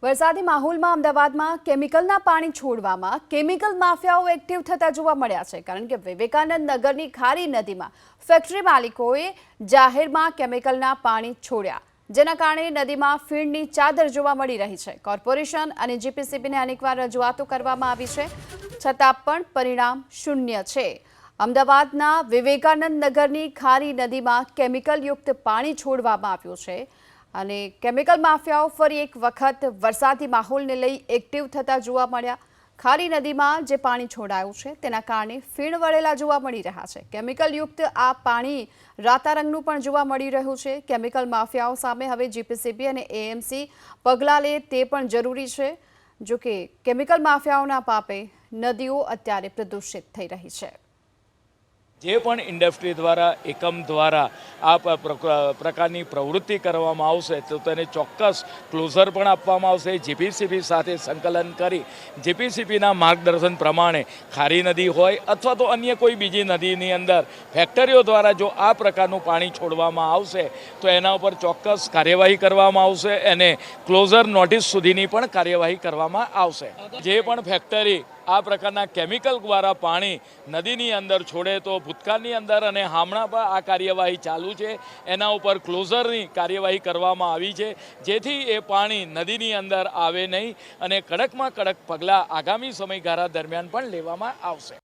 વરસાદી માહોલમાં અમદાવાદમાં કેમિકલના પાણી છોડવામાં કેમિકલ માફિયાઓ એક્ટિવ થતા જોવા મળ્યા છે, કારણ કે વિવેકાનંદ નગરની ખારી નદીમાં ફેક્ટરી માલિકોએ જાહેરમાં કેમિકલના પાણી છોડ્યા, જેના કારણે નદીમાં ફીણની ચાદર જોવા મળી રહી છે। કોર્પોરેશન અને જીપીસીબીને અનેકવાર રજૂઆતો કરવામાં આવી છે, છતાં પણ પરિણામ શૂન્ય છે। અમદાવાદના વિવેકાનંદ નગરની ખારી નદીમાં કેમિકલયુક્ત પાણી છોડવામાં આવ્યું છે અને કેમિકલ માફિયાઓ ફરી એક વખત વરસાદી માહોલને લઈ એક્ટિવ થતા જોવા મળ્યા। ખારી નદીમાં જે પાણી છોડાયું છે તેના કારણે ફીણ વળેલા જોવા મળી રહ્યા છે। કેમિકલયુક્ત આ પાણી રાતા રંગનું પણ જોવા મળી રહ્યું છે। કેમિકલ માફિયાઓ સામે હવે જીપીસીબી અને એએમસી પગલાં લે તે પણ જરૂરી છે। જો કે કેમિકલ માફિયાઓના પાપે નદીઓ અત્યારે પ્રદૂષિત થઈ રહી છે। જે પણ ઇન્ડસ્ટ્રી દ્વારા એકમ દ્વારા આ પ્રકારની પ્રવૃત્તિ કરવામાં આવશે તો તેને ચોક્કસ ક્લોઝર પણ આપવામાં આવશે। જીપીસીબી સાથે સંકલન કરી જીપીસીબીના માર્ગદર્શન પ્રમાણે ખારી નદી હોય અથવા તો અન્ય કોઈ બીજી નદીની અંદર ફેક્ટરીઓ દ્વારા જો આ પ્રકારનું પાણી છોડવામાં આવશે તો એના ઉપર ચોક્કસ કાર્યવાહી કરવામાં આવશે અને ક્લોઝર નોટિસ સુધીની પણ કાર્યવાહી કરવામાં આવશે। જે પણ ફેક્ટરી આ પ્રકારના કેમિકલ દ્વારા પાણી નદીની અંદર છોડે તો ભૂતકાળની અંદર અને હમણાં પણ આ કાર્યવાહી ચાલુ છે, એના ઉપર ક્લોઝરની કાર્યવાહી કરવામાં આવી છે, જેથી એ પાણી નદીની અંદર આવે નહીં અને કડકમાં કડક પગલાં આગામી સમયગાળા દરમિયાન પણ લેવામાં આવશે।